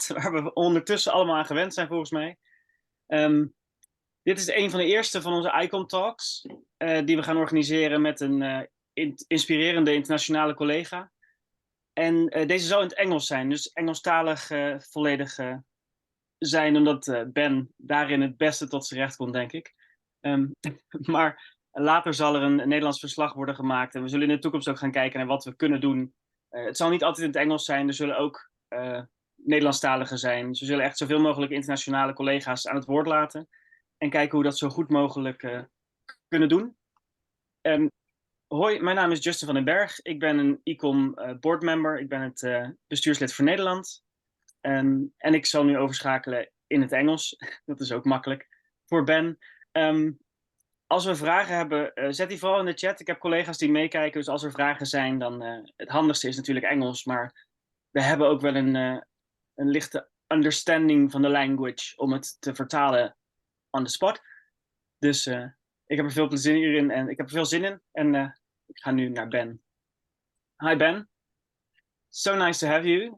waar we ondertussen allemaal aan gewend zijn volgens mij. Dit is een van de eerste van onze ICOM Talks, die we gaan organiseren met een inspirerende internationale collega. En deze zal in het Engels zijn, dus Engelstalig volledig zijn, omdat Ben daarin het beste tot zijn recht komt, denk ik. Maar later zal er een Nederlands verslag worden gemaakt en we zullen in de toekomst ook gaan kijken naar wat we kunnen doen. Het zal niet altijd in het Engels zijn, er zullen ook Nederlandstaligen zijn. Dus we zullen echt zoveel mogelijk internationale collega's aan het woord laten en kijken hoe we dat zo goed mogelijk kunnen doen. Hoi, mijn naam is Justin van den Berg. Ik ben een ICOM boardmember. Ik ben het bestuurslid voor Nederland. En ik zal nu overschakelen in het Engels. Dat is ook makkelijk voor Ben. Als we vragen hebben, zet die vooral in de chat. Ik heb collega's die meekijken, dus als er vragen zijn, dan het handigste is natuurlijk Engels. Maar we hebben ook wel een lichte understanding van de language om het te vertalen on the spot. Dus ik heb er veel plezier in en ik heb er veel zin in. En ik ga nu naar Ben. Hi Ben. So nice to have you.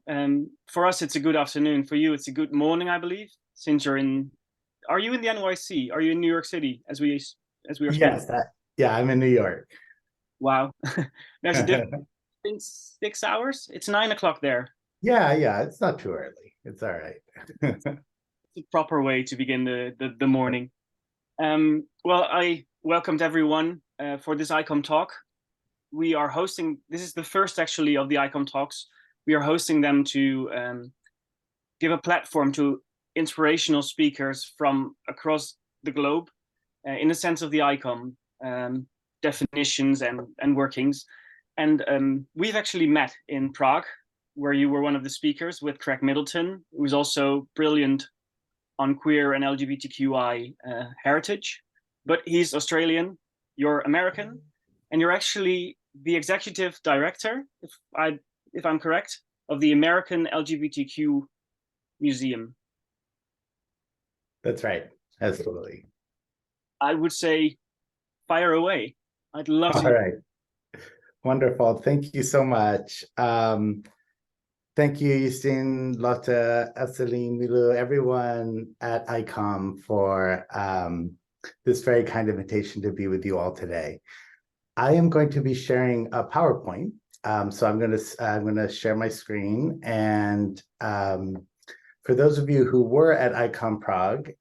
For us, it's a good afternoon. For you, it's a good morning, I believe, since you're in. Are you in the NYC? Are you in New York City as we are speaking? Yes, yeah, I'm in New York. Wow, there's a difference in 6 hours. It's 9 o'clock there. Yeah, it's not too early. It's all right. It's a proper way to begin the morning. Well, I welcomed everyone for this ICOM talk. We are hosting, this is the first actually of the ICOM talks. We are hosting them to give a platform to inspirational speakers from across the globe in the sense of the ICOM definitions and workings. And we've actually met in Prague, where you were one of the speakers with Craig Middleton, who's also brilliant on queer and LGBTQI heritage. But he's Australian, you're American, and you're actually the executive director, if I'm correct, of the American LGBTQ Museum. That's right. Absolutely. I would say fire away. I'd love to. All right. Wonderful. Thank you so much. Thank you, Justin, Lotte, Eseline, Milu, everyone at ICOM for this very kind invitation to be with you all today. I am going to be sharing a PowerPoint. So I'm going to share my screen. And for those of you who were at ICOM Prague,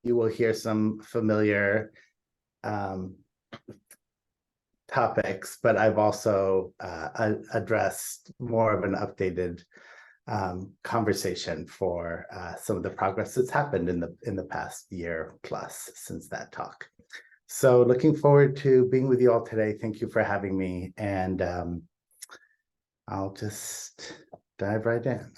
you will hear some familiar topics, but I've also addressed more of an updated conversation for some of the progress that's happened in the past year plus since that talk. So looking forward to being with you all today. Thank you for having me. And I'll just dive right in.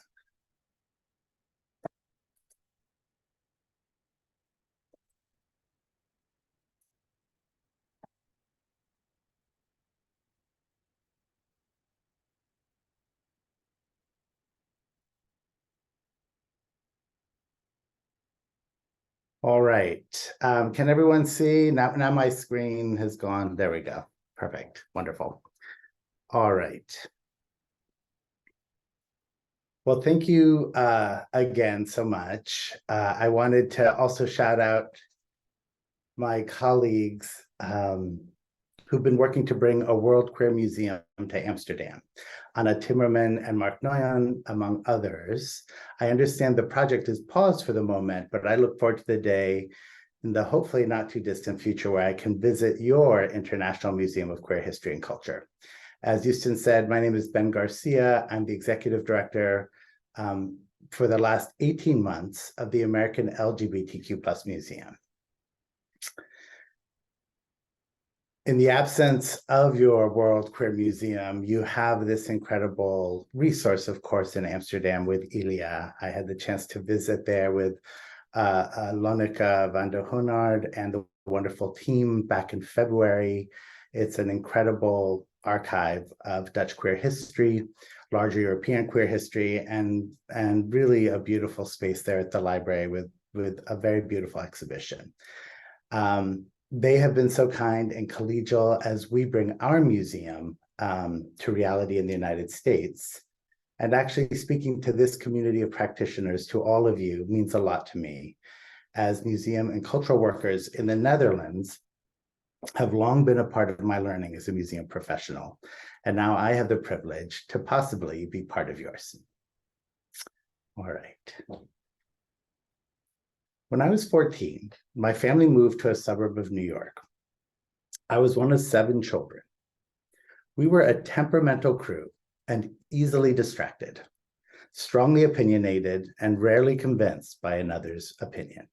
All right. Can everyone see? Now my screen has gone. There we go. Perfect. Wonderful. All right. Well, thank you again so much. I wanted to also shout out my colleagues who've been working to bring a World Queer Museum to Amsterdam. Anna Timmerman and Mark Noyan, among others. I understand the project is paused for the moment, but I look forward to the day in the hopefully not too distant future where I can visit your International Museum of Queer History and Culture. As Justin said, my name is Ben Garcia. I'm the executive director for the last 18 months of the American LGBTQ+ Museum. In the absence of your World Queer Museum, you have this incredible resource, of course, in Amsterdam with Ilia. I had the chance to visit there with Lonneke van der Honard and the wonderful team back in February. It's an incredible archive of Dutch queer history, larger European queer history, and really a beautiful space there at the library with a very beautiful exhibition. They have been so kind and collegial as we bring our museum to reality in the United States. And actually speaking to this community of practitioners, to all of you, means a lot to me, as museum and cultural workers in the Netherlands have long been a part of my learning as a museum professional. And now I have the privilege to possibly be part of yours. All right. When I was 14, my family moved to a suburb of New York. I was one of 7 children. We were a temperamental crew and easily distracted, strongly opinionated, and rarely convinced by another's opinion.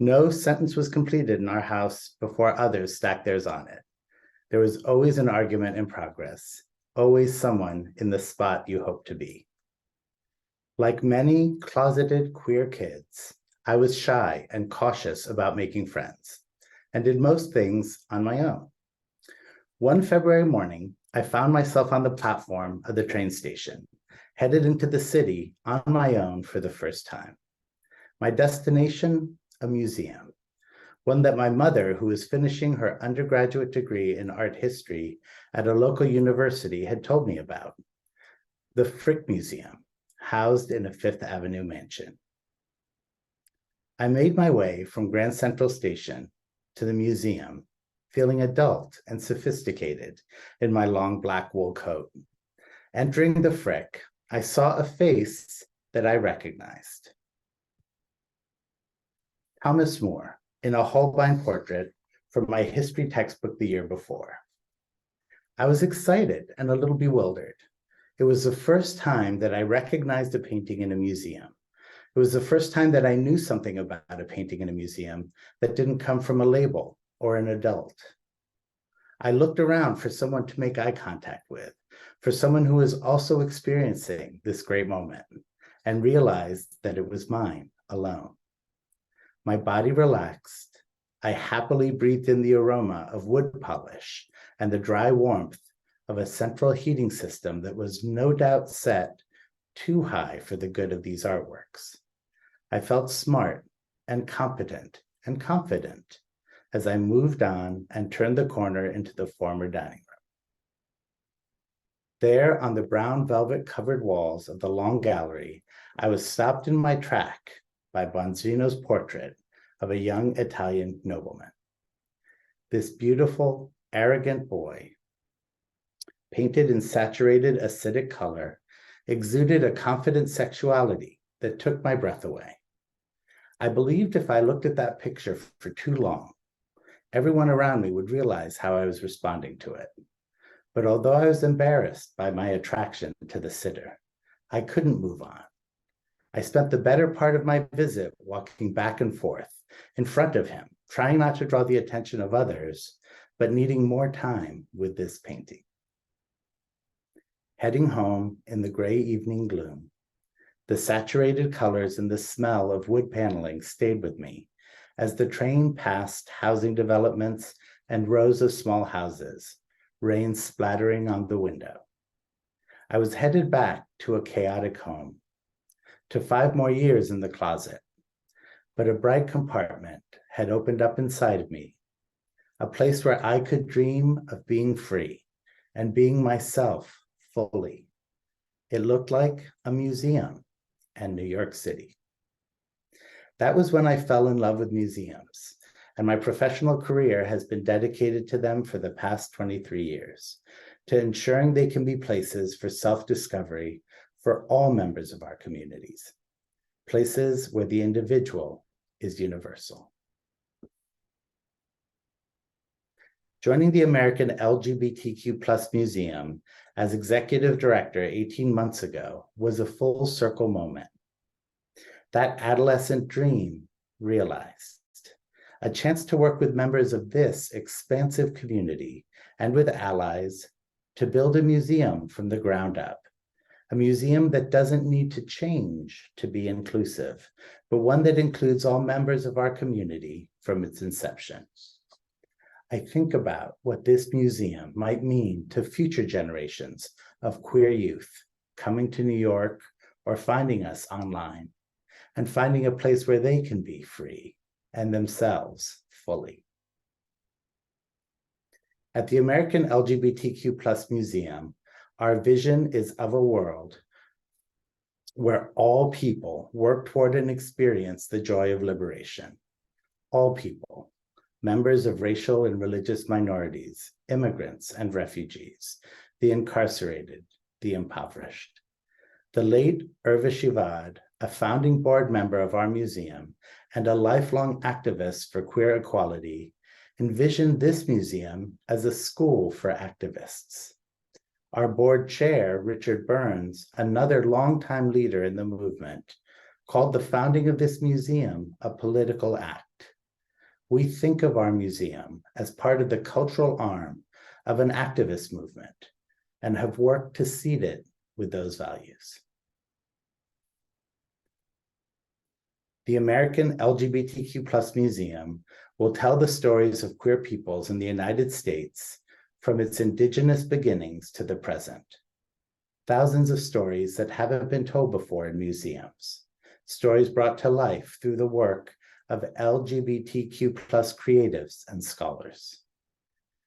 No sentence was completed in our house before others stacked theirs on it. There was always an argument in progress, always someone in the spot you hoped to be. Like many closeted queer kids, I was shy and cautious about making friends, and did most things on my own. One February morning, I found myself on the platform of the train station, headed into the city on my own for the first time. My destination, a museum, one that my mother, who was finishing her undergraduate degree in art history at a local university, had told me about. The Frick Museum, housed in a Fifth Avenue mansion. I made my way from Grand Central Station to the museum, feeling adult and sophisticated in my long black wool coat. Entering the Frick, I saw a face that I recognized. Thomas More, in a Holbein portrait from my history textbook the year before. I was excited and a little bewildered. It was the first time that I recognized a painting in a museum. It was the first time that I knew something about a painting in a museum that didn't come from a label or an adult. I looked around for someone to make eye contact with, for someone who was also experiencing this great moment, and realized that it was mine alone. My body relaxed. I happily breathed in the aroma of wood polish and the dry warmth of a central heating system that was no doubt set too high for the good of these artworks. I felt smart and competent and confident as I moved on and turned the corner into the former dining room. There, on the brown velvet covered walls of the long gallery, I was stopped in my track by Bonzino's portrait of a young Italian nobleman. This beautiful, arrogant boy, painted in saturated acidic color, exuded a confident sexuality that took my breath away. I believed if I looked at that picture for too long, everyone around me would realize how I was responding to it. But although I was embarrassed by my attraction to the sitter, I couldn't move on. I spent the better part of my visit walking back and forth in front of him, trying not to draw the attention of others, but needing more time with this painting. Heading home in the gray evening gloom, the saturated colors and the smell of wood paneling stayed with me as the train passed housing developments and rows of small houses, rain splattering on the window. I was headed back to a chaotic home, to 5 more years in the closet, but a bright compartment had opened up inside of me, a place where I could dream of being free and being myself fully. It looked like a museum and New York City. That was when I fell in love with museums, and my professional career has been dedicated to them for the past 23 years, to ensuring they can be places for self-discovery for all members of our communities, places where the individual is universal. Joining the American LGBTQ+ Museum as executive director 18 months ago was a full circle moment. That adolescent dream realized. A chance to work with members of this expansive community and with allies to build a museum from the ground up. A museum that doesn't need to change to be inclusive, but one that includes all members of our community from its inception. I think about what this museum might mean to future generations of queer youth coming to New York or finding us online and finding a place where they can be free and themselves fully. At the American LGBTQ+ Museum, our vision is of a world where all people work toward and experience the joy of liberation. All people, members of racial and religious minorities, immigrants and refugees, the incarcerated, the impoverished. The late Urva Shivad, a founding board member of our museum and a lifelong activist for queer equality, envisioned this museum as a school for activists. Our board chair, Richard Burns, another longtime leader in the movement, called the founding of this museum a political act. We think of our museum as part of the cultural arm of an activist movement and have worked to seed it with those values. The American LGBTQ+ Museum will tell the stories of queer peoples in the United States from its indigenous beginnings to the present. Thousands of stories that haven't been told before in museums, stories brought to life through the work of LGBTQ+ creatives and scholars.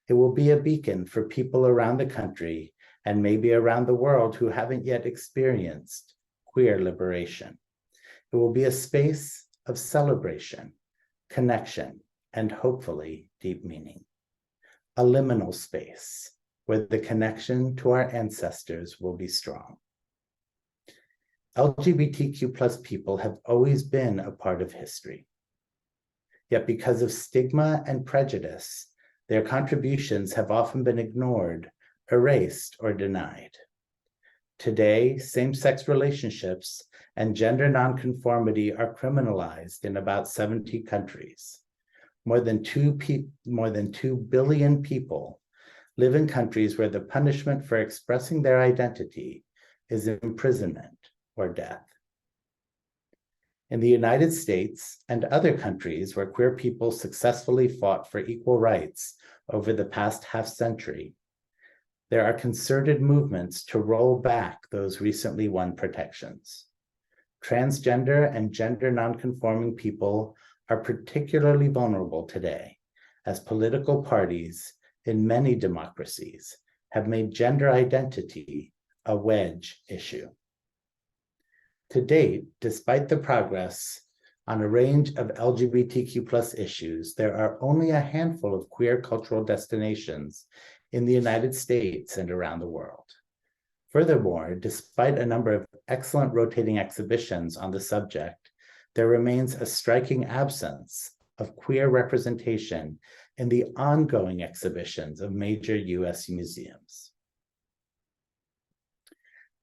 It will be a beacon for people around the country and maybe around the world who haven't yet experienced queer liberation. It will be a space of celebration, connection, and hopefully deep meaning. A liminal space where the connection to our ancestors will be strong. LGBTQ+ people have always been a part of history. Yet because of stigma and prejudice, their contributions have often been ignored, erased, or denied. Today, same-sex relationships and gender nonconformity are criminalized in about 70 countries. More than 2 billion people live in countries where the punishment for expressing their identity is imprisonment or death. In the United States and other countries where queer people successfully fought for equal rights over the past half-century, there are concerted movements to roll back those recently won protections. Transgender and gender nonconforming people are particularly vulnerable today, as political parties in many democracies have made gender identity a wedge issue. To date, despite the progress on a range of LGBTQ+ issues, there are only a handful of queer cultural destinations in the United States and around the world. Furthermore, despite a number of excellent rotating exhibitions on the subject, there remains a striking absence of queer representation in the ongoing exhibitions of major US museums.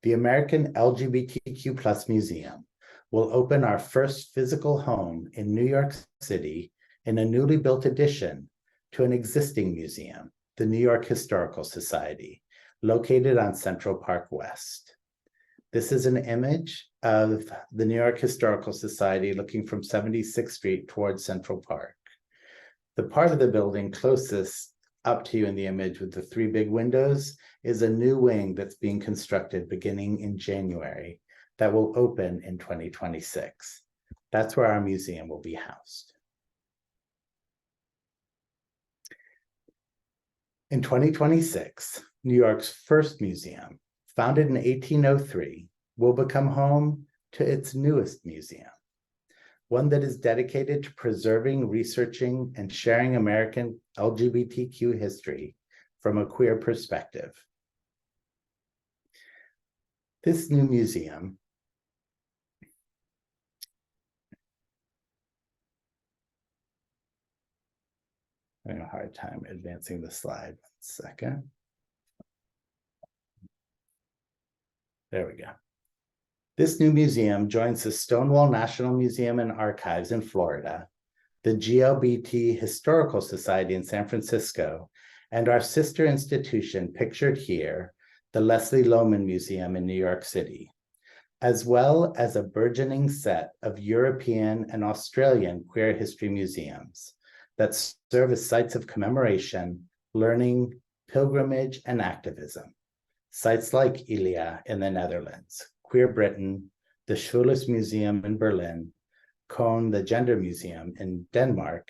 The American LGBTQ+ Museum will open our first physical home in New York City in a newly built addition to an existing museum, the New York Historical Society, located on Central Park West. This is an image of the New York Historical Society looking from 76th Street towards Central Park. The part of the building closest up to you in the image with the 3 big windows is a new wing that's being constructed beginning in January that will open in 2026. That's where our museum will be housed. In 2026, New York's first museum, founded in 1803, will become home to its newest museum, one that is dedicated to preserving, researching, and sharing American LGBTQ history from a queer perspective. This new museum I'm having a hard time advancing the slide. 1 second. There we go. This new museum joins the Stonewall National Museum and Archives in Florida, the GLBT Historical Society in San Francisco, and our sister institution pictured here, the Leslie Lohman Museum in New York City, as well as a burgeoning set of European and Australian queer history museums that serve as sites of commemoration, learning, pilgrimage, and activism. Sites like Ilia in the Netherlands, Queer Britain, the Schwules Museum in Berlin, Cone, the Gender Museum in Denmark,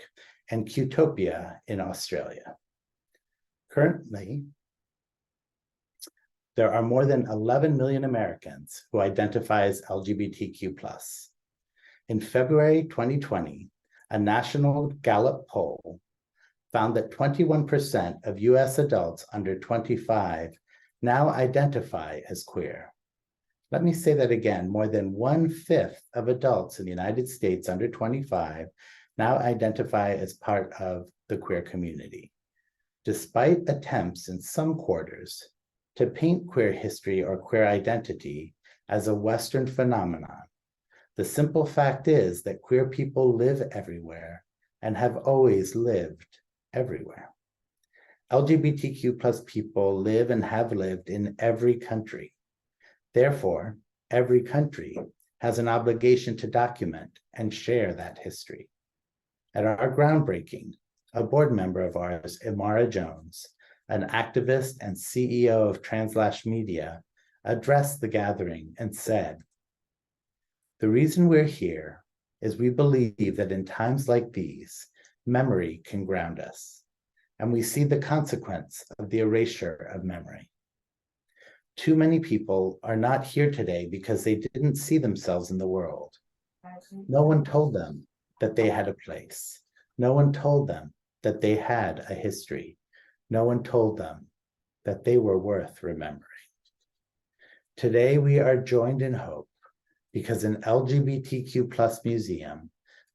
and Qtopia in Australia. Currently, there are more than 11 million Americans who identify as LGBTQ+. In February 2020, a national Gallup poll found that 21% of US adults under 25 now identify as queer. Let me say that again, more than 1/5 of adults in the United States under 25 now identify as part of the queer community. Despite attempts in some quarters to paint queer history or queer identity as a Western phenomenon, the simple fact is that queer people live everywhere and have always lived everywhere. LGBTQ+ people live and have lived in every country. Therefore, every country has an obligation to document and share that history. At our groundbreaking, a board member of ours, Imara Jones, an activist and CEO of Translash Media, addressed the gathering and said, "The reason we're here is we believe that in times like these, memory can ground us, and we see the consequence of the erasure of memory. Too many people are not here today because they didn't see themselves in the world. No one told them that they had a place. No one told them that they had a history. No one told them that they were worth remembering. Today, we are joined in hope because an LGBTQ+ museum,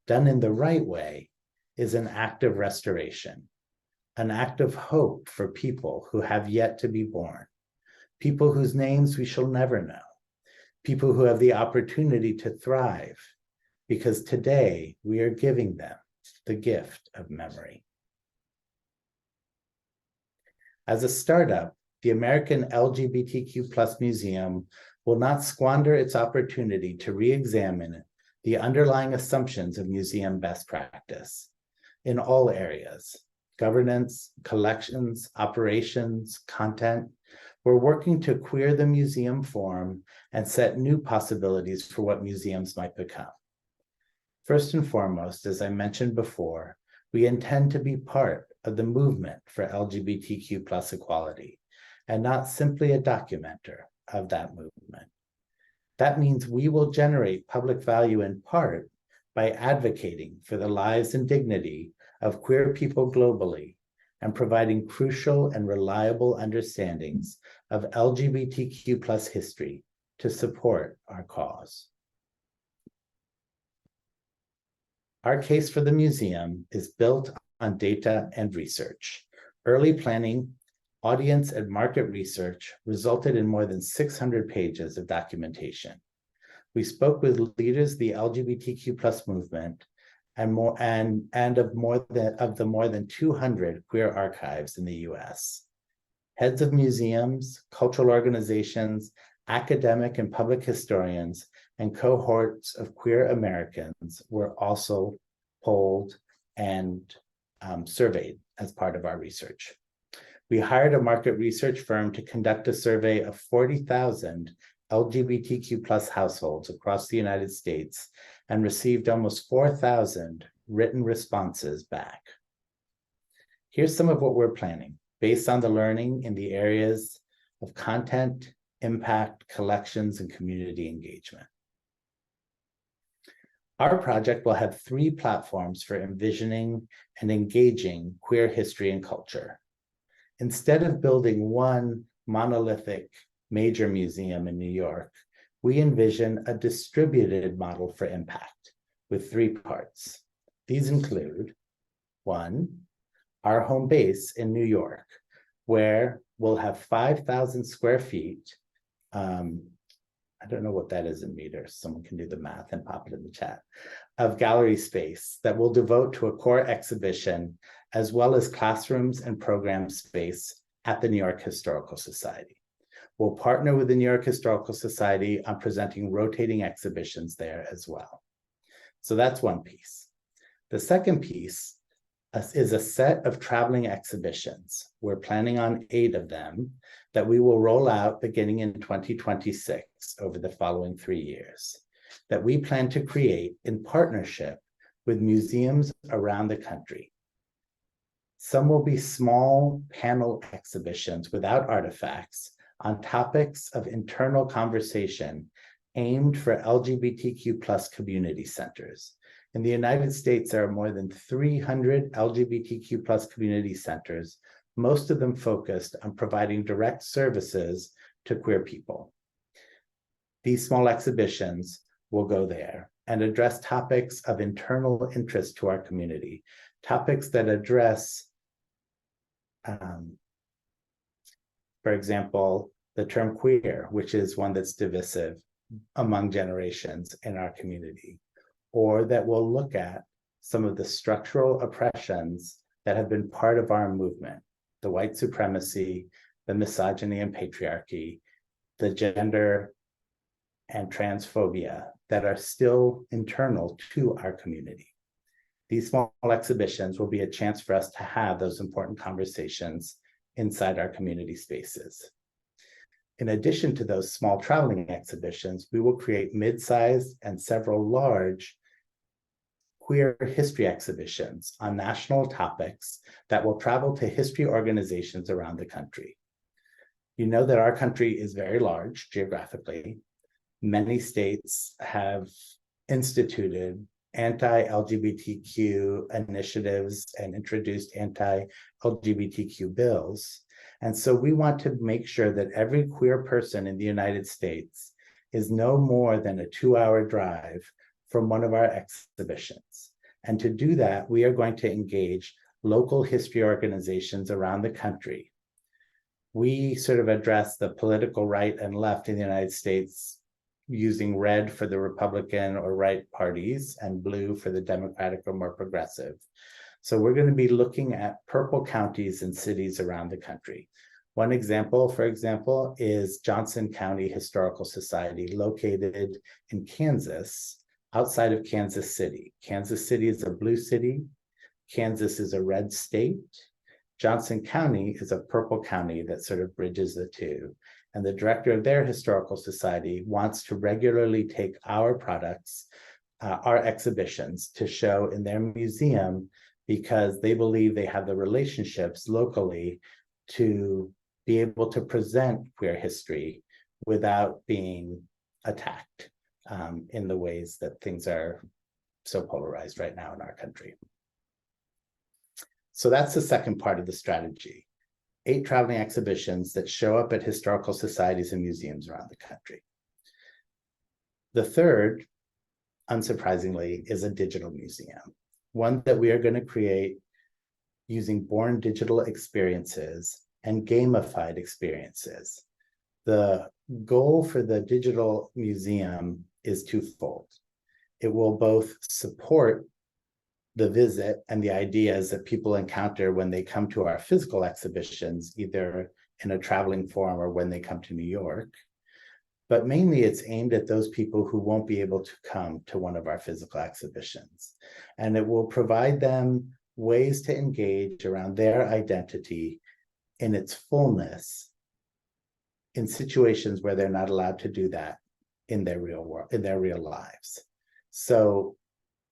done in the right way, is an act of restoration, an act of hope for people who have yet to be born, people whose names we shall never know, people who have the opportunity to thrive, because today we are giving them the gift of memory." As a startup, the American LGBTQ+ Museum will not squander its opportunity to re-examine the underlying assumptions of museum best practice in all areas: governance, collections, operations, content. We're working to queer the museum form and set new possibilities for what museums might become. First and foremost, as I mentioned before, we intend to be part of the movement for LGBTQ+ equality and not simply a documenter of that movement. That means we will generate public value in part by advocating for the lives and dignity of queer people globally and providing crucial and reliable understandings of LGBTQ+ history to support our cause. Our case for the museum is built on data and research. Early planning, audience and market research resulted in more than 600 pages of documentation. We spoke with leaders of the LGBTQ+ movement and of the more than 200 queer archives in the US. Heads of museums, cultural organizations, academic and public historians, and cohorts of queer Americans were also polled and surveyed as part of our research. We hired a market research firm to conduct a survey of 40,000 LGBTQ+ households across the United States and received almost 4,000 written responses back. Here's some of what we're planning based on the learning in the areas of content, impact, collections, and community engagement. Our project will have 3 platforms for envisioning and engaging queer history and culture. Instead of building one monolithic major museum in New York, we envision a distributed model for impact with 3 parts. These include 1, our home base in New York, where we'll have 5,000 square feet. I don't know what that is in meters. Someone can do the math and pop it in the chat, of gallery space that we'll devote to a core exhibition, as well as classrooms and program space at the New York Historical Society. We'll partner with the New York Historical Society on presenting rotating exhibitions there as well. So that's one piece. The second piece is a set of traveling exhibitions. We're planning on 8 of them that we will roll out beginning in 2026 over the following 3 years, that we plan to create in partnership with museums around the country. Some will be small panel exhibitions without artifacts on topics of internal conversation aimed for LGBTQ plus community centers. In the United States, there are more than 300 LGBTQ plus community centers, most of them focused on providing direct services to queer people. These small exhibitions will go there and address topics of internal interest to our community, topics that address, for example, the term queer, which is one that's divisive among generations in our community, or that will look at some of the structural oppressions that have been part of our movement, the white supremacy, the misogyny and patriarchy, the gender and transphobia that are still internal to our community. These small exhibitions will be a chance for us to have those important conversations inside our community spaces. In addition to those small traveling exhibitions, we will create mid-sized and several large queer history exhibitions on national topics that will travel to history organizations around the country. You know that our country is very large geographically. Many states have instituted anti-LGBTQ initiatives and introduced anti-LGBTQ bills. And so we want to make sure that every queer person in the United States is no more than a 2-hour drive from one of our exhibitions. And to do that, we are going to engage local history organizations around the country. We sort of address the political right and left in the United States using red for the Republican or right parties and blue for the Democratic or more progressive. So we're going to be looking at purple counties and cities around the country. One example, for example, is Johnson County Historical Society, located in Kansas, outside of Kansas City. Kansas City is a blue city. Kansas is a red state. Johnson County is a purple county that sort of bridges the two. And the director of their historical society wants to regularly take our products, our exhibitions, to show in their museum because they believe they have the relationships locally to be able to present queer history without being attacked in the ways that things are so polarized right now in our country. So that's the second part of the strategy. 8 traveling exhibitions that show up at historical societies and museums around the country. The third, unsurprisingly, is a digital museum, one that we are going to create using born digital experiences and gamified experiences. The goal for the digital museum is twofold. It will both support the visit and the ideas that people encounter when they come to our physical exhibitions, either in a traveling form or when they come to New York. But mainly it's aimed at those people who won't be able to come to one of our physical exhibitions. And it will provide them ways to engage around their identity in its fullness in situations where they're not allowed to do that in their real world, in their real lives. So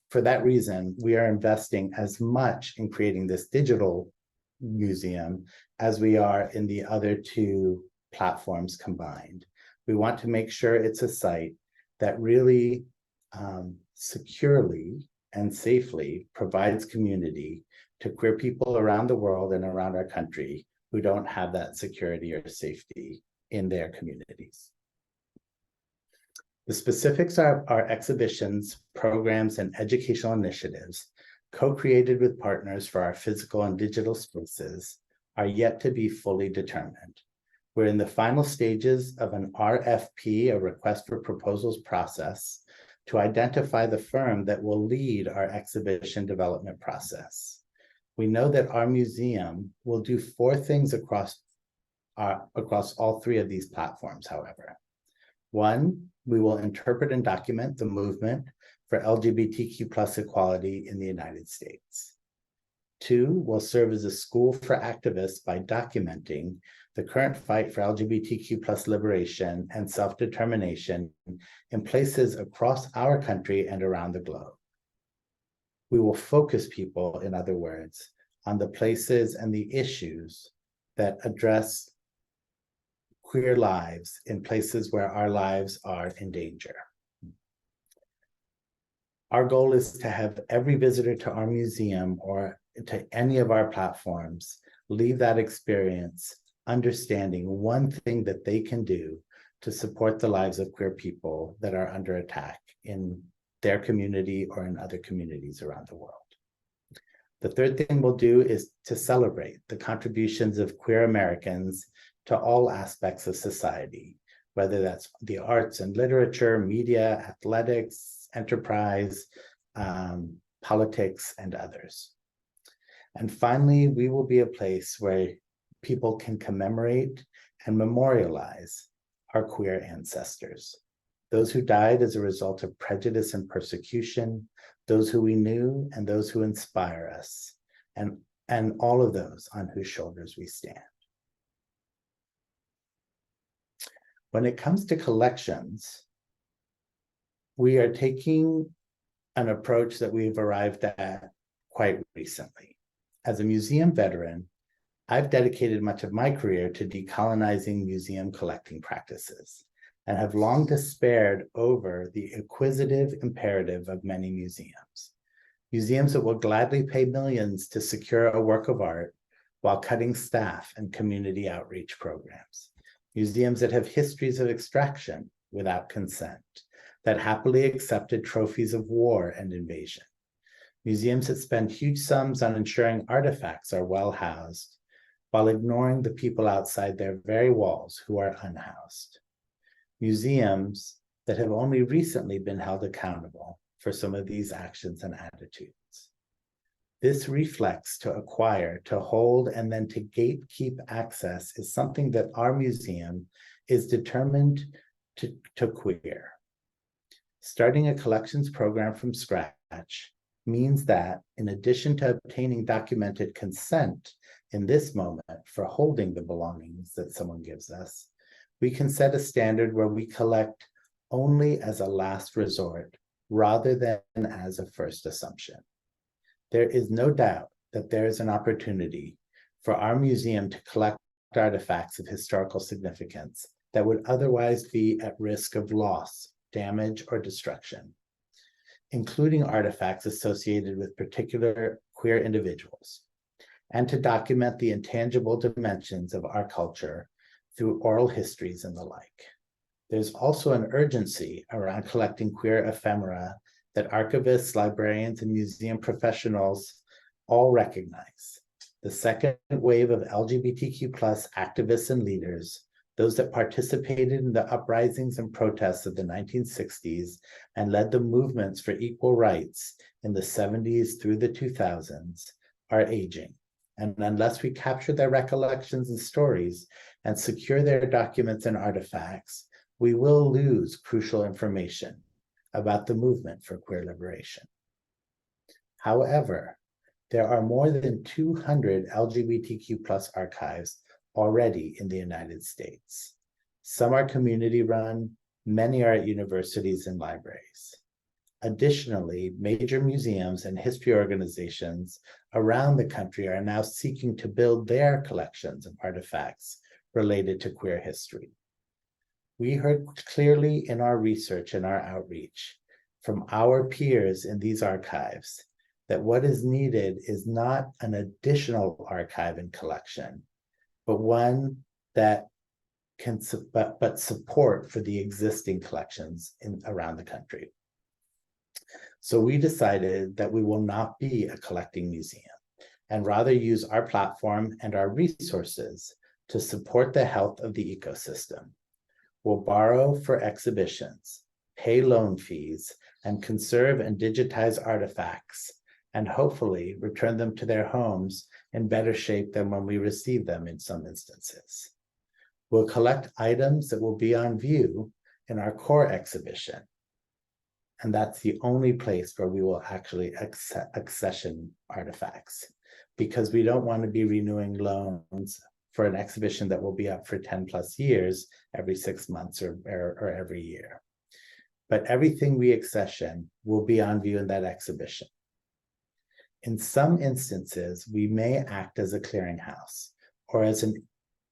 for that reason, we are investing as much in creating this digital museum as we are in the other 2 platforms combined. We want to make sure it's a site that really securely and safely provides community to queer people around the world and around our country who don't have that security or safety in their communities. The specifics are our exhibitions, programs, and educational initiatives, co-created with partners for our physical and digital spaces, are yet to be fully determined. We're in the final stages of an RFP, a request for proposals process, to identify the firm that will lead our exhibition development process. We know that our museum will do 4 things across all 3 of these platforms, however. 1, we will interpret and document the movement for LGBTQ plus equality in the United States. 2, we'll serve as a school for activists by documenting the current fight for LGBTQ plus liberation and self-determination in places across our country and around the globe. We will focus people, in other words, on the places and the issues that address queer lives in places where our lives are in danger. Our goal is to have every visitor to our museum or to any of our platforms leave that experience understanding one thing that they can do to support the lives of queer people that are under attack in their community or in other communities around the world. The third thing we'll do is to celebrate the contributions of queer Americans to all aspects of society, whether that's the arts and literature, media, athletics, enterprise, politics, and others. And finally, we will be a place where people can commemorate and memorialize our queer ancestors, those who died as a result of prejudice and persecution, those who we knew and those who inspire us, and all of those on whose shoulders we stand. When it comes to collections, we are taking an approach that we've arrived at quite recently. As a museum veteran, I've dedicated much of my career to decolonizing museum collecting practices and have long despaired over the acquisitive imperative of many museums. Museums that will gladly pay millions to secure a work of art while cutting staff and community outreach programs. Museums that have histories of extraction without consent, that happily accepted trophies of war and invasion. Museums that spend huge sums on ensuring artifacts are well housed, while ignoring the people outside their very walls who are unhoused. Museums that have only recently been held accountable for some of these actions and attitudes. This reflex to acquire, to hold, and then to gatekeep access is something that our museum is determined to queer. Starting a collections program from scratch means that, in addition to obtaining documented consent in this moment for holding the belongings that someone gives us, we can set a standard where we collect only as a last resort rather than as a first assumption. There is no doubt that there is an opportunity for our museum to collect artifacts of historical significance that would otherwise be at risk of loss, damage, or destruction, including artifacts associated with particular queer individuals, and to document the intangible dimensions of our culture through oral histories and the like. There's also an urgency around collecting queer ephemera that archivists, librarians, and museum professionals all recognize. The second wave of LGBTQ+ activists and leaders, those that participated in the uprisings and protests of the 1960s and led the movements for equal rights in the 70s through the 2000s, are aging. And unless we capture their recollections and stories and secure their documents and artifacts, we will lose crucial information about the movement for queer liberation. However, there are more than 200 LGBTQ+ archives already in the United States. Some are community-run, many are at universities and libraries. Additionally, major museums and history organizations around the country are now seeking to build their collections of artifacts related to queer history. We heard clearly in our research and our outreach from our peers in these archives that what is needed is not an additional archive and collection, but one that can but support for the existing collections around the country. So we decided that we will not be a collecting museum and rather use our platform and our resources to support the health of the ecosystem. We'll borrow for exhibitions, pay loan fees, and conserve and digitize artifacts, and hopefully return them to their homes in better shape than when we receive them in some instances. We'll collect items that will be on view in our core exhibition, and that's the only place where we will actually accession artifacts, because we don't want to be renewing loans for an exhibition that will be up for 10+ years every 6 months or every year. But everything we accession will be on view in that exhibition. In some instances, we may act as a clearinghouse or as an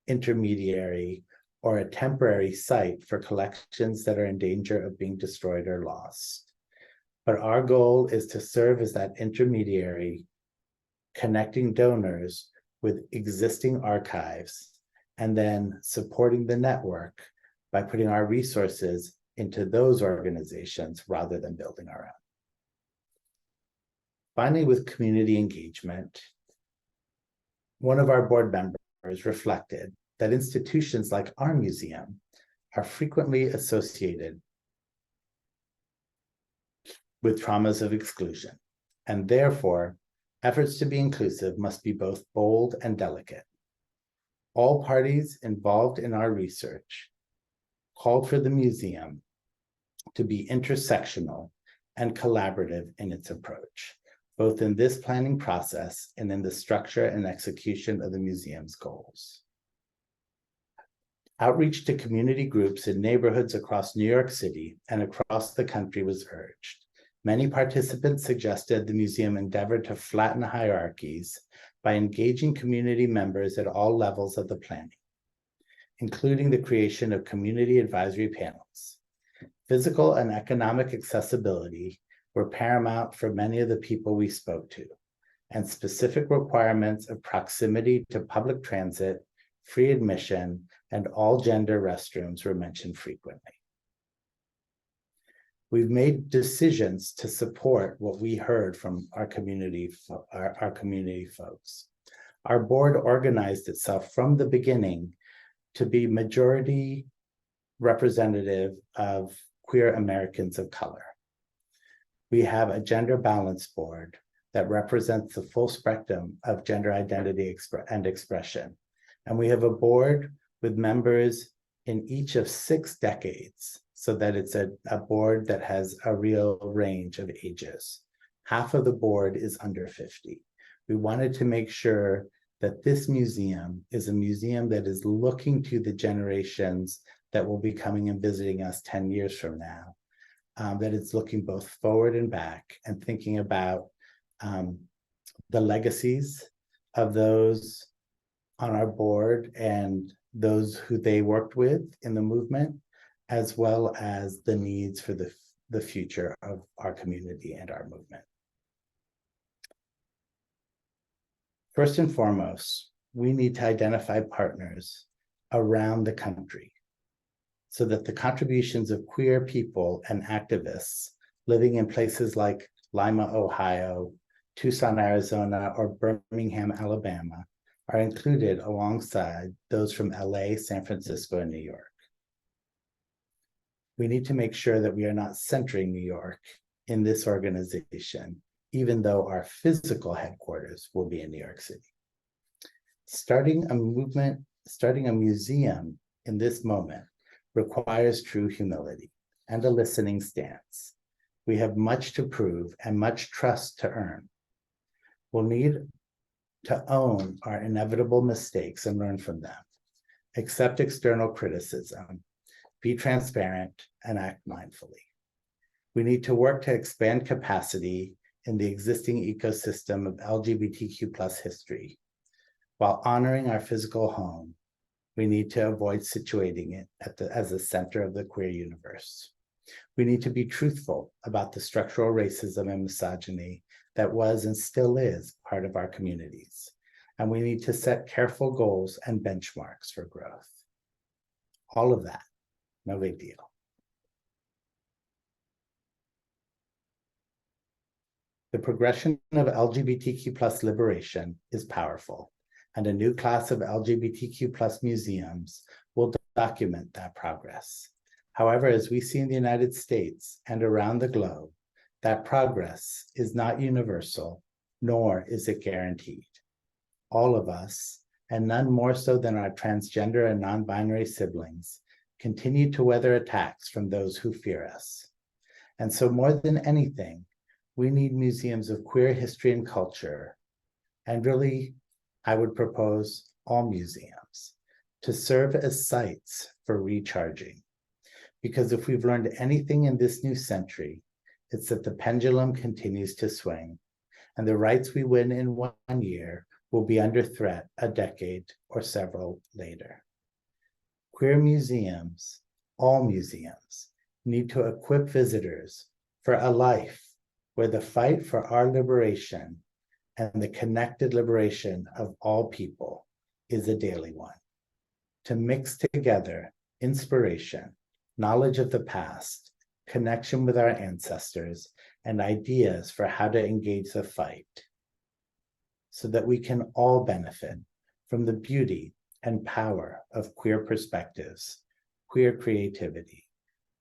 intermediary or a temporary site for collections that are in danger of being destroyed or lost. But our goal is to serve as that intermediary, connecting donors with existing archives, and then supporting the network by putting our resources into those organizations rather than building our own. Finally, with community engagement, one of our board members reflected that institutions like our museum are frequently associated with traumas of exclusion, and therefore, efforts to be inclusive must be both bold and delicate. All parties involved in our research called for the museum to be intersectional and collaborative in its approach, both in this planning process and in the structure and execution of the museum's goals. Outreach to community groups in neighborhoods across New York City and across the country was urged. Many participants suggested the museum endeavored to flatten hierarchies by engaging community members at all levels of the planning, including the creation of community advisory panels. Physical and economic accessibility were paramount for many of the people we spoke to, and specific requirements of proximity to public transit, free admission, and all gender restrooms were mentioned frequently. We've made decisions to support what we heard from our community folks. Our board organized itself from the beginning to be majority representative of queer Americans of color. We have a gender balance board that represents the full spectrum of gender identity and expression. And we have a board with members in each of 6 decades, so that it's a board that has a real range of ages. Half of the board is under 50. We wanted to make sure that this museum is a museum that is looking to the generations that will be coming and visiting us 10 years from now, that it's looking both forward and back and thinking about the legacies of those on our board and those who they worked with in the movement, as well as the needs for the future of our community and our movement. First and foremost, we need to identify partners around the country so that the contributions of queer people and activists living in places like Lima, Ohio, Tucson, Arizona, or Birmingham, Alabama, are included alongside those from LA, San Francisco, and New York. We need to make sure that we are not centering New York in this organization, even though our physical headquarters will be in New York City. Starting a museum in this moment requires true humility and a listening stance. We have much to prove and much trust to earn. We'll need to own our inevitable mistakes and learn from them, accept external criticism, be transparent, and act mindfully. We need to work to expand capacity in the existing ecosystem of LGBTQ+ history. While honoring our physical home, we need to avoid situating it as the center of the queer universe. We need to be truthful about the structural racism and misogyny that was and still is part of our communities. And we need to set careful goals and benchmarks for growth. All of that, no big deal. The progression of LGBTQ+ liberation is powerful, and a new class of LGBTQ+ museums will document that progress. However, as we see in the United States and around the globe, that progress is not universal, nor is it guaranteed. All of us, and none more so than our transgender and non-binary siblings, continue to weather attacks from those who fear us. And so more than anything, we need museums of queer history and culture, and really, I would propose all museums, to serve as sites for recharging. Because if we've learned anything in this new century, it's that the pendulum continues to swing, and the rights we win in 1 year will be under threat a decade or several later. queer museums, all museums, need to equip visitors for a life where the fight for our liberation and the connected liberation of all people is a daily one. To mix together inspiration, knowledge of the past, connection with our ancestors, and ideas for how to engage the fight, so that we can all benefit from the beauty and power of queer perspectives, queer creativity,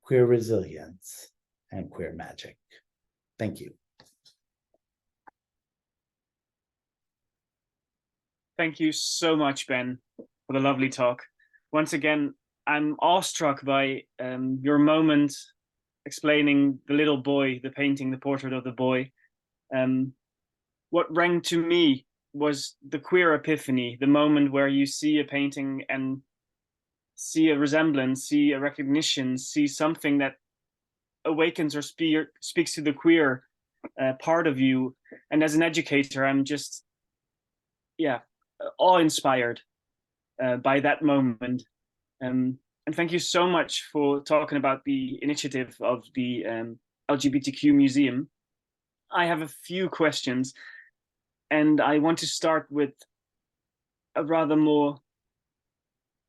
queer resilience, and queer magic. Thank you. Thank you so much, Ben, for the lovely talk. Once again, I'm awestruck by your moment explaining the little boy, the painting, the portrait of the boy. What rang to me was the queer epiphany, the moment where you see a painting and see a resemblance, see a recognition, see something that awakens or speaks to the queer part of you. And as an educator, I'm just, awe-inspired by that moment. And thank you so much for talking about the initiative of the LGBTQ Museum. I have a few questions, and I want to start with a rather more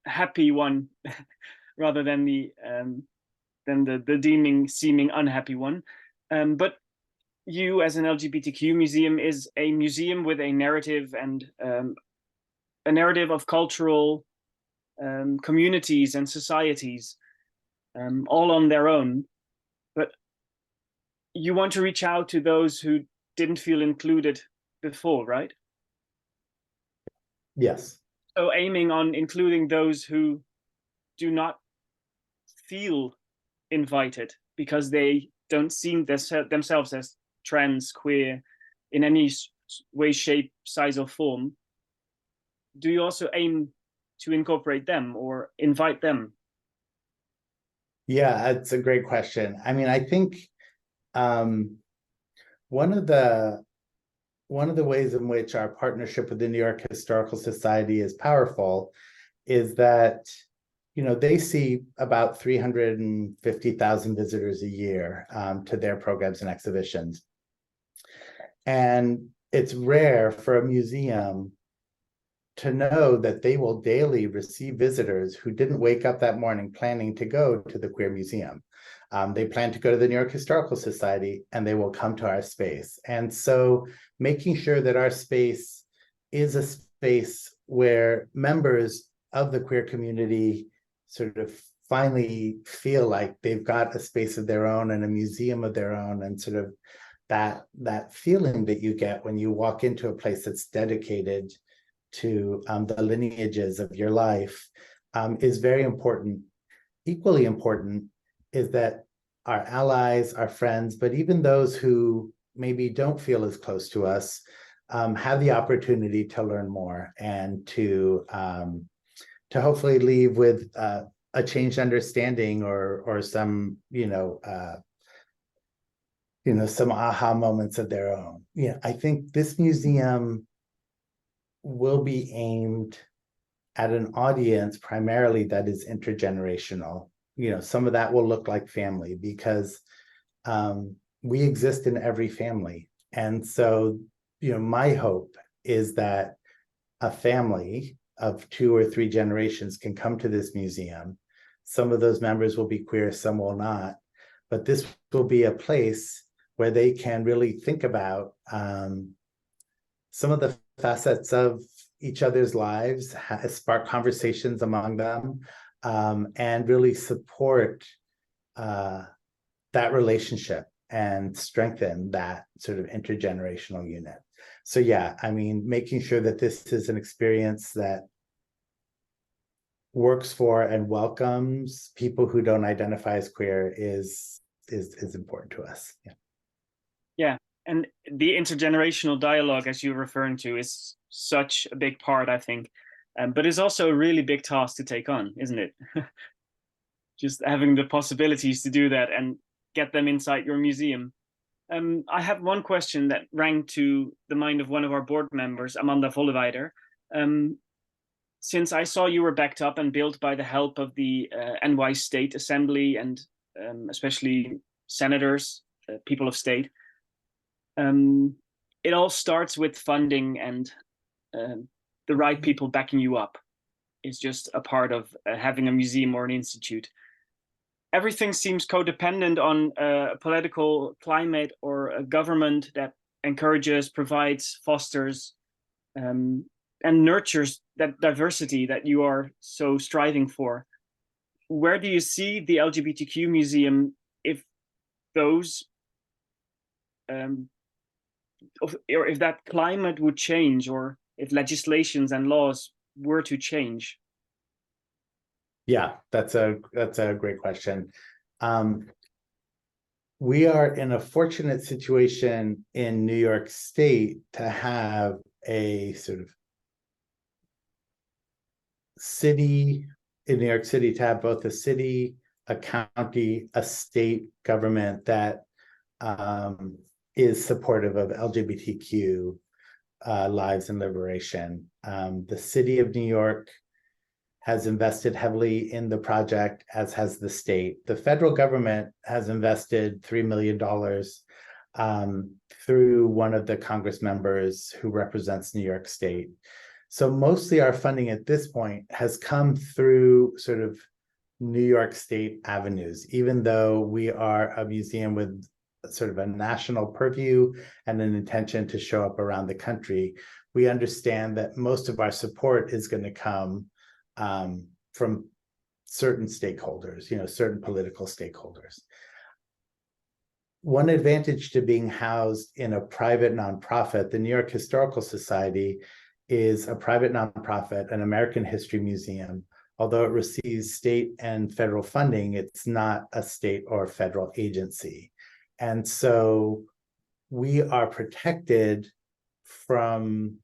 happy one, rather than the seeming unhappy one. But you, as an LGBTQ museum, is a museum with a narrative and a narrative of cultural communities and societies, all on their own. But you want to reach out to those who didn't feel included before, right? Yes. So aiming on including those who do not feel invited because they don't see themselves as trans, queer, in any way, shape, size, or form. Do you also aim to incorporate them or invite them? Yeah, that's a great question. I mean, I think one of the ways in which our partnership with the New York Historical Society is powerful is that, you know, they see about 350,000 visitors a year to their programs and exhibitions. And it's rare for a museum to know that they will daily receive visitors who didn't wake up that morning planning to go to the Queer Museum. They plan to go to the New York Historical Society and they will come to our space. And so making sure that our space is a space where members of the queer community sort of finally feel like they've got a space of their own and a museum of their own, and sort of that feeling that you get when you walk into a place that's dedicated to the lineages of your life is very important. Equally important is that our allies, our friends, but even those who maybe don't feel as close to us have the opportunity to learn more and to hopefully leave with a changed understanding or some some aha moments of their own. Yeah, I think this museum will be aimed at an audience primarily that is intergenerational. You know, some of that will look like family because we exist in every family. And so, you know, my hope is that a family of 2 or 3 generations can come to this museum. Some of those members will be queer, some will not, but this will be a place where they can really think about some of the facets of each other's lives, spark conversations among them, and really support that relationship and strengthen that sort of intergenerational unit. So yeah, I mean, making sure that this is an experience that works for and welcomes people who don't identify as queer is important to us. Yeah. Yeah, and the intergenerational dialogue, as you're referring to, is such a big part, I think, but it's also a really big task to take on, isn't it? Just having the possibilities to do that and get them inside your museum. I have one question that rang to the mind of one of our board members, Amanda Vollewijder. since I saw you were backed up and built by the help of the NY State Assembly and especially senators, people of state, it all starts with funding and the right people backing you up is just a part of having a museum or an institute. Everything seems codependent on a political climate or a government that encourages, provides, fosters, and nurtures that diversity that you are so striving for. Where do you see the LGBTQ museum if those, or if that climate would change, or if legislations and laws were to change? Yeah, that's a great question. We are in a fortunate situation in New York State to have a sort of city in New York City, to have both a city, a county, a state government that is supportive of LGBTQ lives and liberation. The city of New York has invested heavily in the project, as has the state. The federal government has invested $3 million through one of the Congress members who represents New York State. So mostly our funding at this point has come through sort of New York State avenues, even though we are a museum with sort of a national purview and an intention to show up around the country. We understand that most of our support is going to come from certain stakeholders, certain political stakeholders. One advantage to being housed in a private nonprofit, the New York Historical Society is a private nonprofit, an American history museum. Although it receives state and federal funding, it's not a state or federal agency. And so we are protected from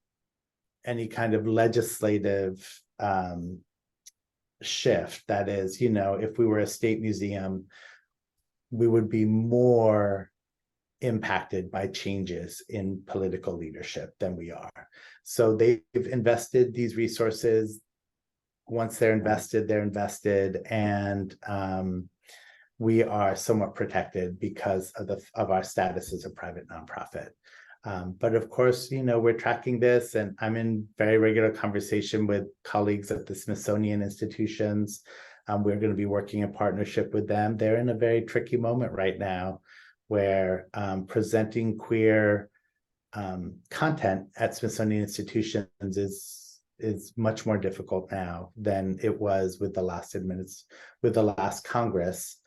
any kind of legislative shift. That is, if we were a state museum, we would be more impacted by changes in political leadership than we are. So they've invested these resources. Once they're invested, and we are somewhat protected because of our status as a private nonprofit. But of course, we're tracking this, and I'm in very regular conversation with colleagues at the Smithsonian institutions. We're going to be working in partnership with them. They're in a very tricky moment right now where presenting queer content at Smithsonian institutions is much more difficult now than it was with the last Congress,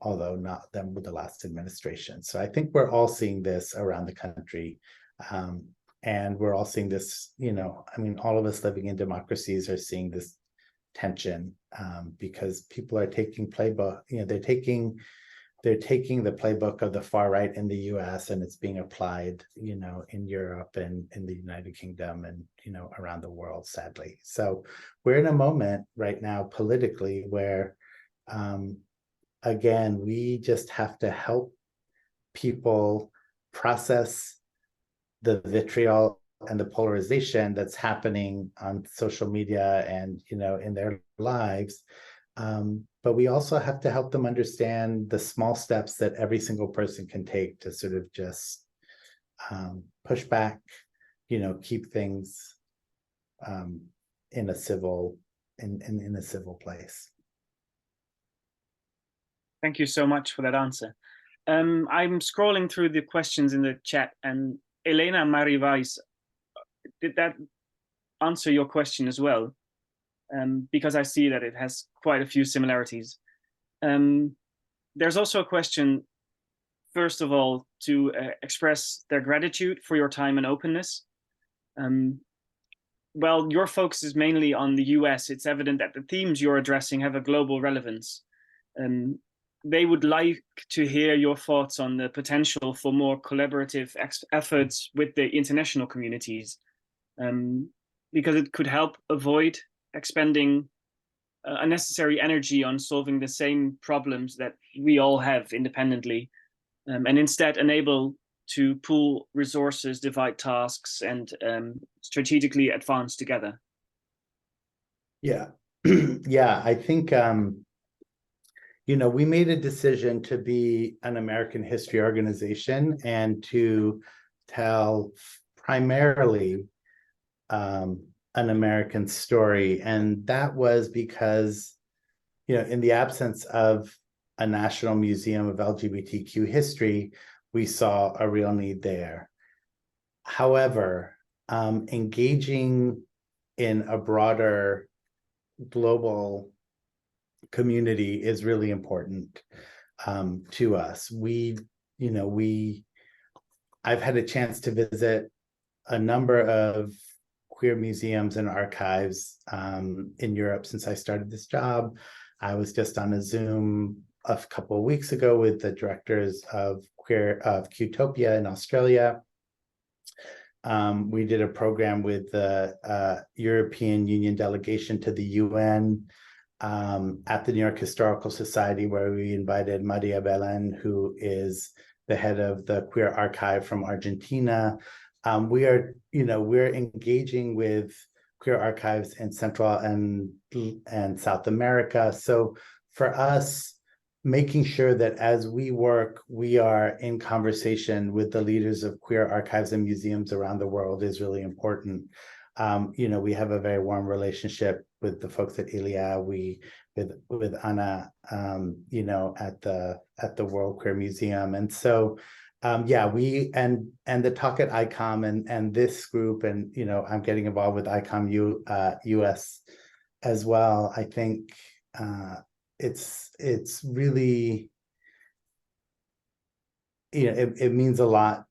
although not them with the last administration. So I think we're all seeing this around the country, and we're all seeing this. All of us living in democracies are seeing this tension because people are taking playbook. They're taking the playbook of the far right in the U.S. and it's being applied, in Europe and in the United Kingdom and, around the world, sadly. So we're in a moment right now politically where, again, we just have to help people process the vitriol and the polarization that's happening on social media and, in their lives. But we also have to help them understand the small steps that every single person can take to sort of just push back, keep things in a civil place. Thank you so much for that answer. I'm scrolling through the questions in the chat, and Elena Marivais, did that answer your question as well? Because I see that it has quite a few similarities. There's also a question, first of all, to express their gratitude for your time and openness. Well, your focus is mainly on the US. It's evident that the themes you're addressing have a global relevance. They would like to hear your thoughts on the potential for more collaborative efforts with the international communities, because it could help avoid expending unnecessary energy on solving the same problems that we all have independently, and instead enable to pool resources, divide tasks, and strategically advance together. Yeah. Yeah, I think we made a decision to be an American history organization and to tell primarily an American story. And that was because, in the absence of a national museum of LGBTQ history, we saw a real need there. However, engaging in a broader global community is really important to us. I've had a chance to visit a number of queer museums and archives in Europe since I started this job. I was just on a Zoom a couple of weeks ago with the directors of Qtopia in Australia. We did a program with the European Union delegation to the UN at the New York Historical Society, where we invited Maria Belen, who is the head of the Queer Archive from Argentina. We're engaging with queer archives in Central and South America. So for us, making sure that as we work, we are in conversation with the leaders of queer archives and museums around the world is really important. We have a very warm relationship with the folks at ILIA, with Anna, at the World Queer Museum. And so we and the talk at ICOM and this group, and I'm getting involved with ICOM US as well. I think it's really, it means a lot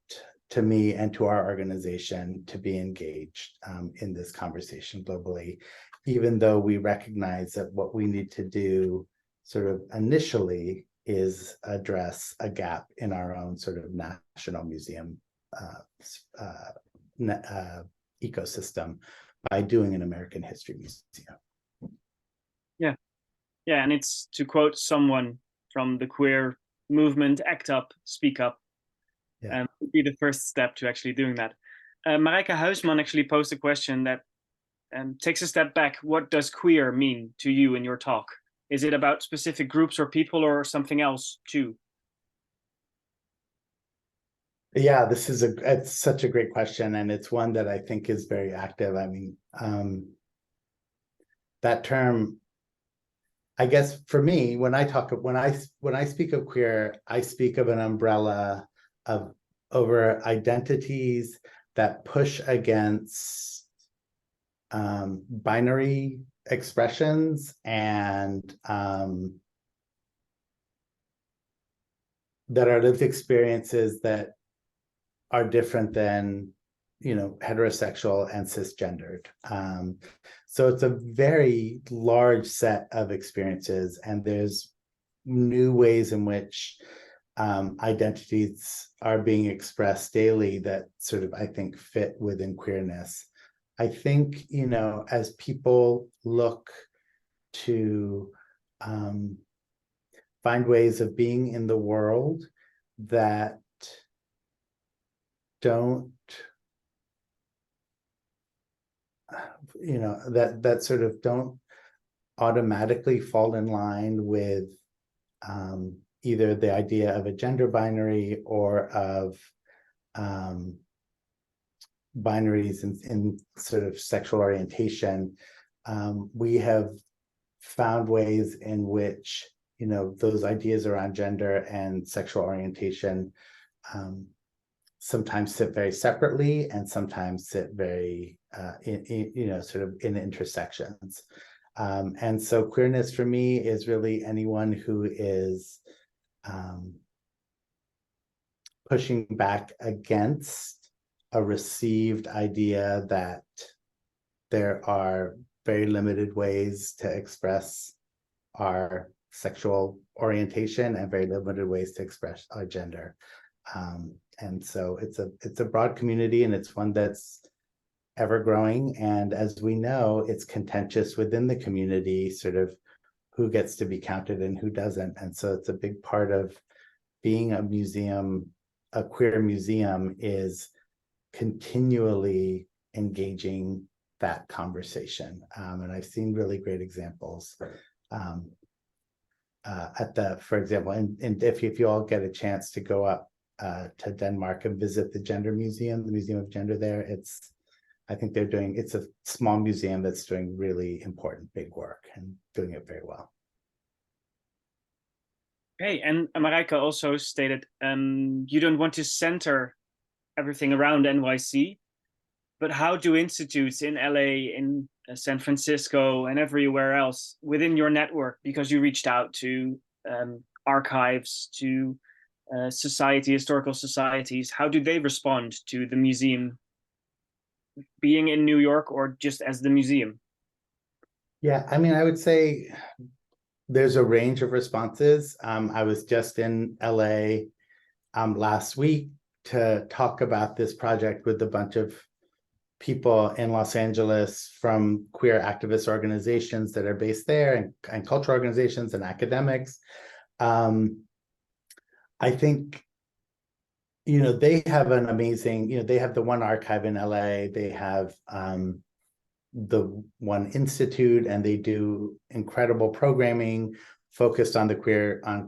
to me and to our organization to be engaged in this conversation globally, even though we recognize that what we need to do sort of initially is address a gap in our own sort of national museum ecosystem by doing an American history museum. Yeah. Yeah, and it's, to quote someone from the queer movement, act up, speak up. Yeah. Would be the first step to actually doing that. Marijke Huisman actually posed a question that takes a step back. What does queer mean to you in your talk? Is it about specific groups or people or something else too? Yeah, it's such a great question, and it's one that I think is very active. I mean, that term, I guess for me, when I speak of queer, I speak of an umbrella of over identities that push against binary expressions and that are lived experiences that are different than heterosexual and cisgendered. So it's a very large set of experiences, and there's new ways in which identities are being expressed daily that sort of, I think, fit within queerness. I think, as people look to find ways of being in the world that don't, that sort of don't automatically fall in line with either the idea of a gender binary or of binaries in sort of sexual orientation. We have found ways in which those ideas around gender and sexual orientation sometimes sit very separately and sometimes sit very sort of in intersections. And so queerness for me is really anyone who is pushing back against a received idea that there are very limited ways to express our sexual orientation and very limited ways to express our gender. And so it's a broad community, and it's one that's ever growing. And as we know, it's contentious within the community, sort of who gets to be counted and who doesn't. And so it's a big part of being a museum, a queer museum, is continually engaging that conversation. And I've seen really great examples for example, and if you all get a chance to go up to Denmark and visit the Gender Museum, the Museum of Gender there, I think it's a small museum that's doing really important, big work and doing it very well. Okay, and Marijke also stated you don't want to center everything around NYC, but how do institutes in LA, in San Francisco, and everywhere else within your network, because you reached out to archives, to historical societies, how do they respond to the museum being in New York or just as the museum? Yeah, I mean, I would say there's a range of responses. I was just in LA last week to talk about this project with a bunch of people in Los Angeles from queer activist organizations that are based there and cultural organizations and academics. I think, they have an amazing, they have the one archive in LA, they have the one institute, and they do incredible programming focused on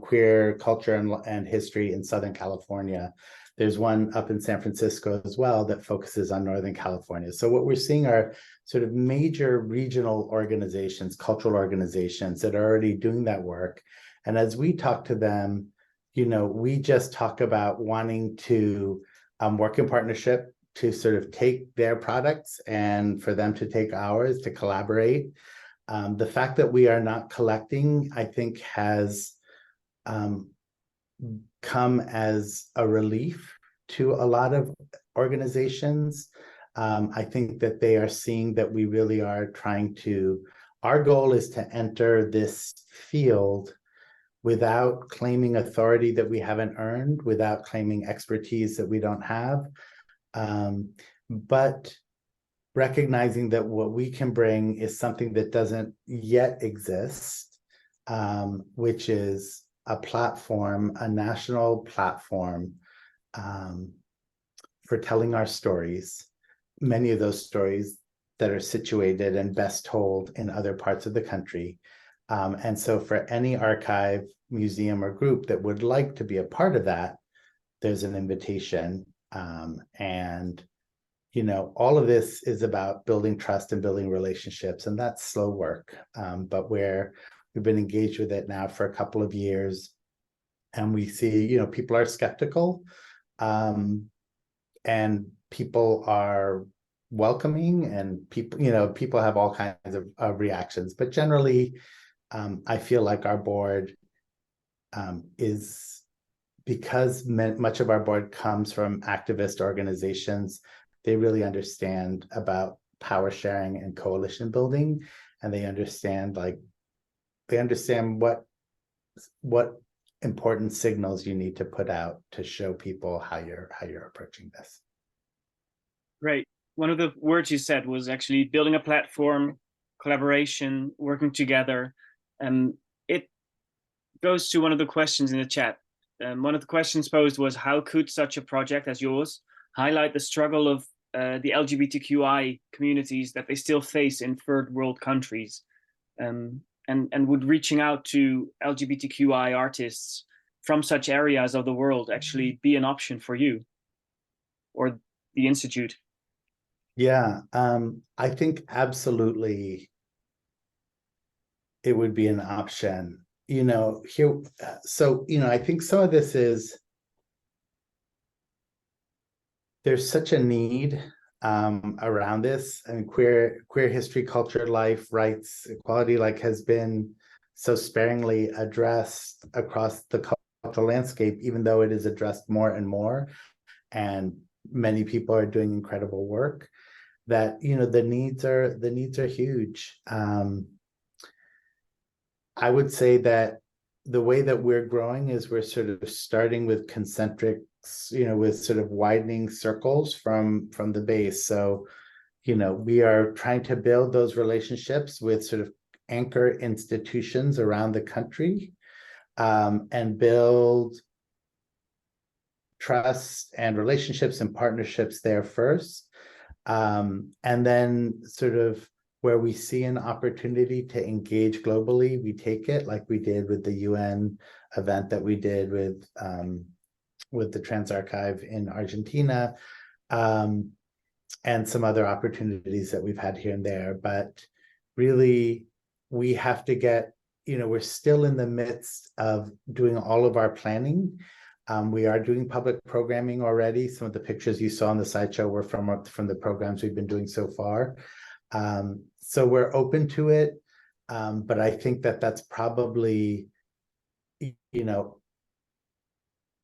queer culture and history in Southern California. There's one up in San Francisco as well that focuses on Northern California. So what we're seeing are sort of major regional organizations, cultural organizations that are already doing that work. And as we talk to them, we just talk about wanting to work in partnership to sort of take their products and for them to take ours, to collaborate. The fact that we are not collecting, I think, has come as a relief to a lot of organizations. I think that they are seeing that we really are our goal is to enter this field without claiming authority that we haven't earned, without claiming expertise that we don't have, but recognizing that what we can bring is something that doesn't yet exist, which is a platform, a national platform for telling our stories, many of those stories that are situated and best told in other parts of the country. And so for any archive, museum, or group that would like to be a part of that, there's an invitation. And all of this is about building trust and building relationships, and that's slow work. But we've been engaged with it now for a couple of years, and we see, people are skeptical, and people are welcoming, and people have all kinds of reactions. But generally, I feel like our board is, because much of our board comes from activist organizations, they really understand about power sharing and coalition building, and they understand what important signals you need to put out to show people how you're approaching this. Great. One of the words you said was actually building a platform, collaboration, working together. It goes to one of the questions in the chat. One of the questions posed was, how could such a project as yours highlight the struggle of the LGBTQI communities that they still face in third world countries? And would reaching out to LGBTQI artists from such areas of the world actually be an option for you or the Institute? Yeah, I think absolutely it would be an option. I think some of this is, there's such a need around this. I mean, queer history, culture, life, rights, equality, has been so sparingly addressed across the cultural landscape, even though it is addressed more and more, and many people are doing incredible work, that the needs are huge. I would say that the way that we're growing is we're sort of starting with concentric, with sort of widening circles from the base. So, we are trying to build those relationships with sort of anchor institutions around the country, and build trust and relationships and partnerships there first. And then sort of where we see an opportunity to engage globally, we take it, like we did with the UN event that we did with the Trans Archive in Argentina, and some other opportunities that we've had here and there. But really, we have to get, we're still in the midst of doing all of our planning. We are doing public programming already. Some of the pictures you saw on the slideshow were from the programs we've been doing so far. So we're open to it, but I think that that's probably,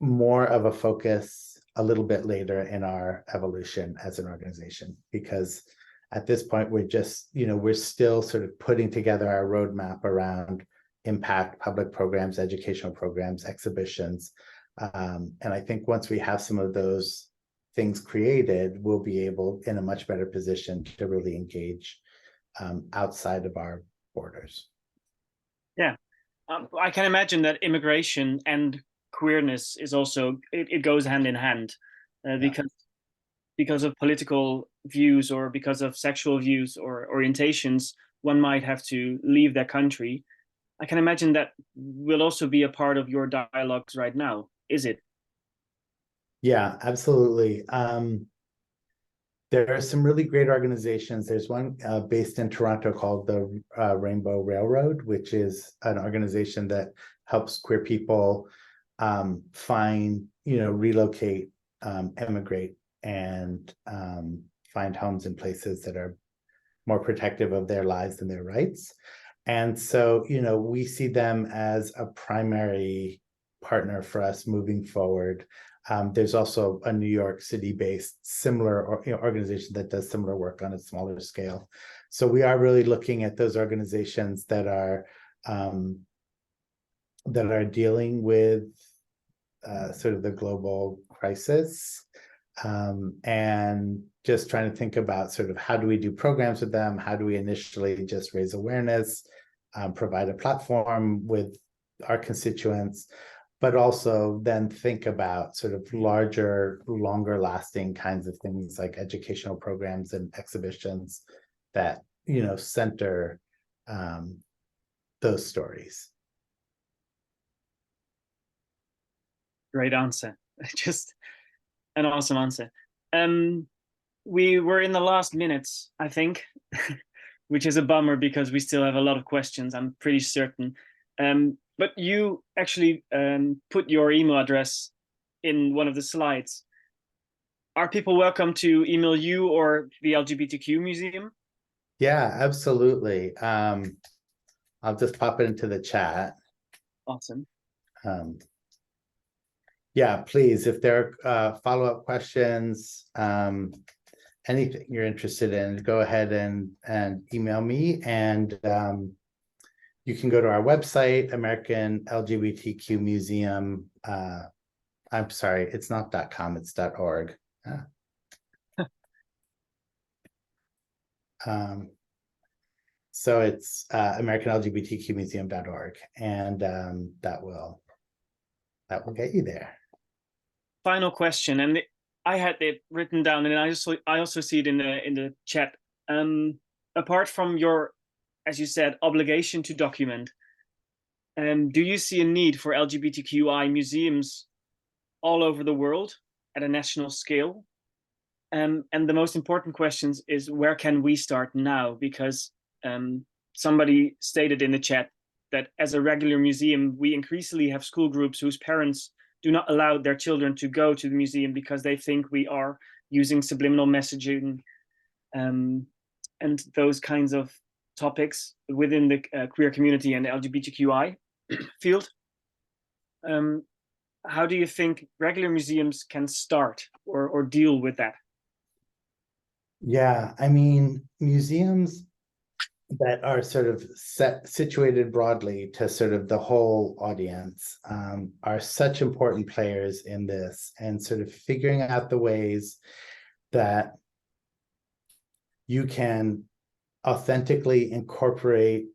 more of a focus a little bit later in our evolution as an organization, because at this point we're just, we're still sort of putting together our roadmap around impact, public programs, educational programs, exhibitions. And I think once we have some of those things created, we'll be able, in a much better position, to really engage outside of our borders. Yeah, I can imagine that immigration and queerness is also, it goes hand in hand, because of political views or because of sexual views or orientations, one might have to leave their country. I can imagine that will also be a part of your dialogues right now, is it? Yeah, absolutely. There are some really great organizations. There's one based in Toronto called the Rainbow Railroad, which is an organization that helps queer people find, relocate, emigrate, and find homes in places that are more protective of their lives and their rights. And so, we see them as a primary partner for us moving forward. There's also a New York City-based similar organization that does similar work on a smaller scale. So we are really looking at those organizations that are dealing with sort of the global crisis, and just trying to think about sort of how do we do programs with them? How do we initially just raise awareness, provide a platform with our constituents, but also then think about sort of larger, longer lasting kinds of things like educational programs and exhibitions that, center those stories. Great answer. Just an awesome answer. We were in the last minutes, I think, which is a bummer because we still have a lot of questions, I'm pretty certain. But you actually put your email address in one of the slides. Are people welcome to email you or the LGBTQ Museum? Yeah, absolutely. I'll just pop it into the chat. Awesome. Yeah, please, if there are follow-up questions, anything you're interested in, go ahead and email me. And you can go to our website, American LGBTQ Museum. I'm sorry, it's not .com, it's .org. So it's AmericanLGBTQmuseum.org, and that will get you there. Final question, and I had it written down, and I also see it in the chat. Apart from your, as you said, obligation to document, do you see a need for LGBTQI museums all over the world at a national scale? And the most important question is, where can we start now? Because somebody stated in the chat that as a regular museum, we increasingly have school groups whose parents do not allow their children to go to the museum because they think we are using subliminal messaging and those kinds of topics within the queer community and the LGBTQI field. How do you think regular museums can start or deal with that? Yeah, I mean, museums that are sort of situated broadly to sort of the whole audience are such important players in this, and sort of figuring out the ways that you can authentically incorporate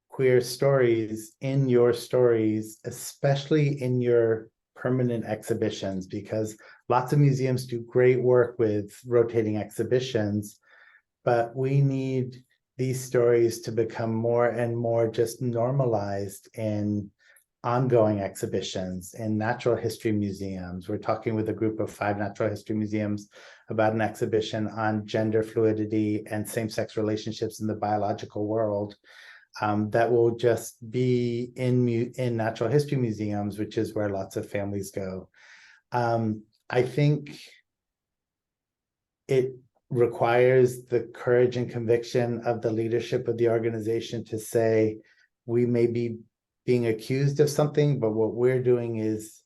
queer stories in your stories, especially in your permanent exhibitions, because lots of museums do great work with rotating exhibitions, but we need these stories to become more and more just normalized in ongoing exhibitions in natural history museums. We're talking with a group of 5 natural history museums about an exhibition on gender fluidity and same-sex relationships in the biological world that will just be in natural history museums, which is where lots of families go. I think it requires the courage and conviction of the leadership of the organization to say, we may be being accused of something, but what we're doing is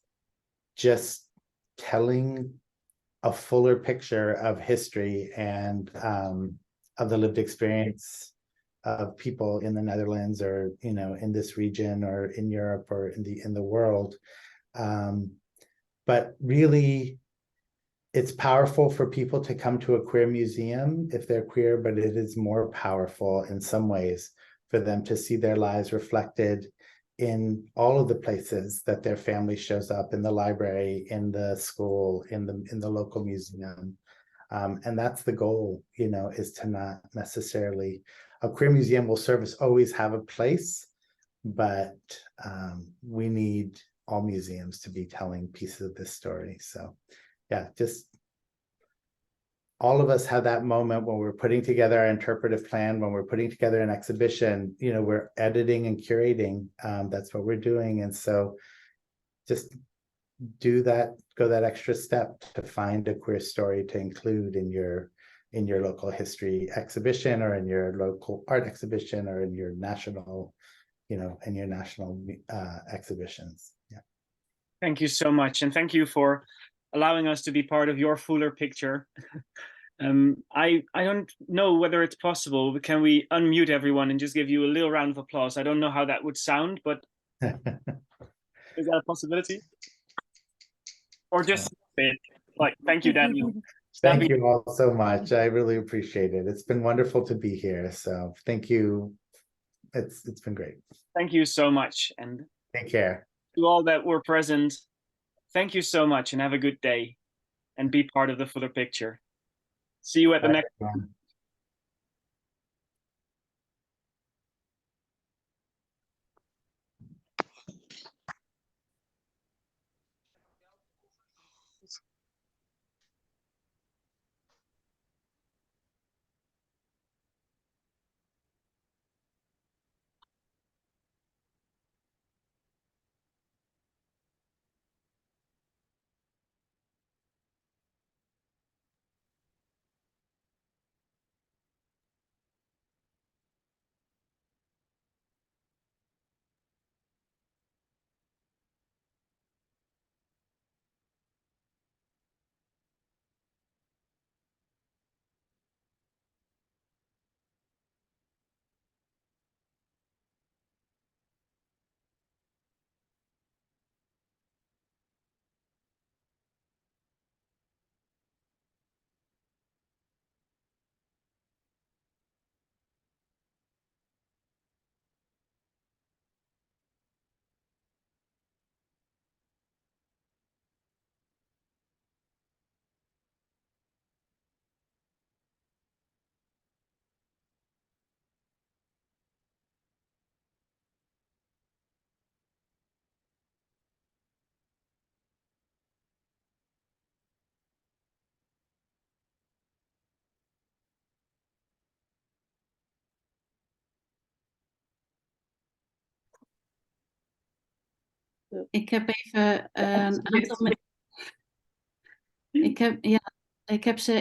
just telling a fuller picture of history and of the lived experience of people in the Netherlands, or in this region, or in Europe, or in the world. But really, it's powerful for people to come to a queer museum if they're queer, but it is more powerful in some ways for them to see their lives reflected in all of the places that their family shows up, in the library, in the school, in the local museum. And that's the goal, is to not necessarily, a queer museum will always have a place, but we need all museums to be telling pieces of this story. So yeah, just all of us have that moment when we're putting together our interpretive plan, when we're putting together an exhibition, we're editing and curating. That's what we're doing. And so just do that, go that extra step to find a queer story to include in your local history exhibition, or in your local art exhibition, or in your national, exhibitions. Yeah. Thank you so much. And thank you for allowing us to be part of your fuller picture. I don't know whether it's possible, but can we unmute everyone and just give you a little round of applause? I don't know how that would sound, but is that a possibility? Or just thank you, Daniel. Thank you all so much. I really appreciate it. It's been wonderful to be here. So thank you. It's been great. Thank you so much. And take care. To all that were present, thank you so much, and have a good day, and be part of the fuller picture. See you at the next one. Ik heb even een aantal...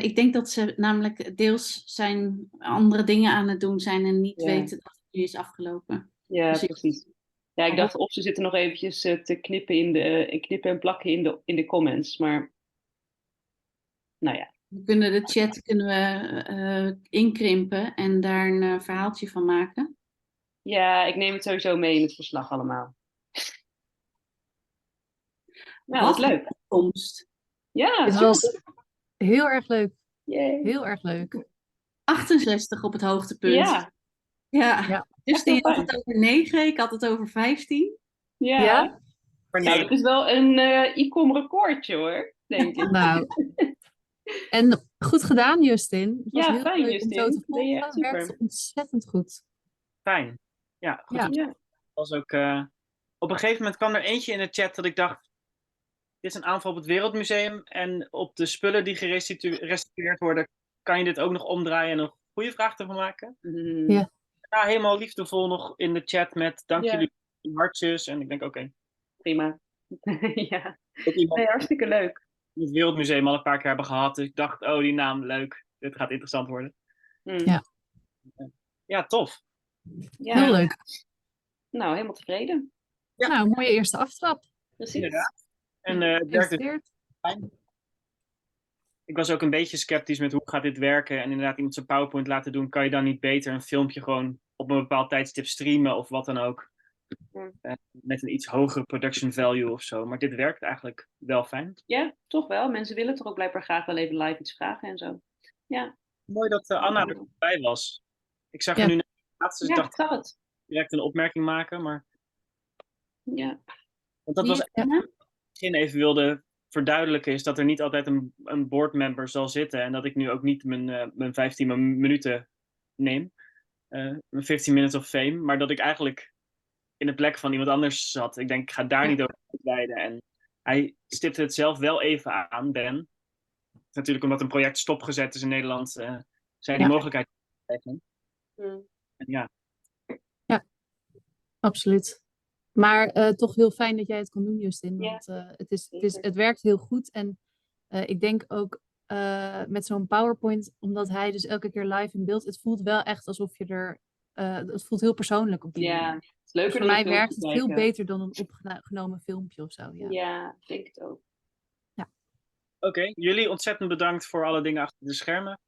Ik denk dat ze namelijk deels zijn andere dingen aan het doen zijn en niet weten dat het nu is afgelopen. Ja, dus precies. Ja, ik dacht of ze zitten nog eventjes te knippen knippen en plakken in de comments, maar nou ja. We kunnen de chat inkrimpen en daar een verhaaltje van maken. Ja, ik neem het sowieso mee in het verslag allemaal. Nou, dat is leuk. Toekomst. Ja, het was heel erg leuk. Yay. Heel erg leuk. 68 op het hoogtepunt. Ja. Ja. Dus die had het over 9, ik had het over 15. Ja. Maar nou, dat is wel een ICOM recordje hoor. denk ik. Nou, en goed gedaan, Justin. Het was Ja, heel fijn, leuk om zo Justin. te Ben je volgen. echt Het werkte super. ontzettend goed. Fijn. Ja, goed. Ja. Ja. Was ook, op een gegeven moment kwam er eentje in de chat dat ik dacht, dit is een aanval op het Wereldmuseum en op de spullen die gerestitueerd worden, kan je dit ook nog omdraaien en een goede vraag ervan maken? Ja. Ja, helemaal liefdevol nog in de chat met dank Ja. jullie hartjes. En ik denk, oké. Prima. Ja. Ook iemand Nee, hartstikke leuk. die het Wereldmuseum al een paar keer hebben gehad. Dus ik dacht, oh, die naam, leuk. Dit gaat interessant worden. Ja. Ja, tof. Ja. Heel leuk. Nou, helemaal tevreden. Ja. Nou, mooie eerste aftrap. Precies. Inderdaad. En het werkt dus Gefeliciteerd. fijn. Ik was ook een beetje sceptisch met hoe gaat dit werken. En inderdaad iemand zijn PowerPoint laten doen. Kan je dan niet beter een filmpje gewoon op een bepaald tijdstip streamen of wat dan ook. Met een iets hogere production value of zo. Maar dit werkt eigenlijk wel fijn. Ja, toch wel. Mensen willen toch ook blijkbaar graag wel even live iets vragen en zo. Ja. Mooi dat Anna erbij was. Ik zag Ja. haar nu net laatst, dus ik Ja, dacht zag het. direct een opmerking maken. Maar Ja. want dat Wie was is Anna? wat ik in het begin even wilde verduidelijken, is dat er niet altijd een boardmember zal zitten. En dat ik nu ook niet mijn 15 minuten neem. Mijn 15 minutes of fame. Maar dat ik eigenlijk in de plek van iemand anders zat. Ik denk, ik ga daar Ja. niet over uitweiden. En hij stipte het zelf wel even aan, Ben. Natuurlijk omdat een project stopgezet is in Nederland, zij die Ja. mogelijkheid krijgen. En ja, Absoluut. Maar toch heel fijn dat jij het kon doen, Justin. Ja, Want het werkt heel goed. En ik denk ook met zo'n PowerPoint, omdat hij dus elke keer live in beeld, het voelt wel echt alsof je er... het voelt heel persoonlijk op die Ja, manier. het is leuker Dus voor dan mij een filmpje werkt het veel kijken. beter dan een opgenomen filmpje of zo. Ja. Ja, ik denk het ook. oké. Jullie ontzettend bedankt voor alle dingen achter de schermen.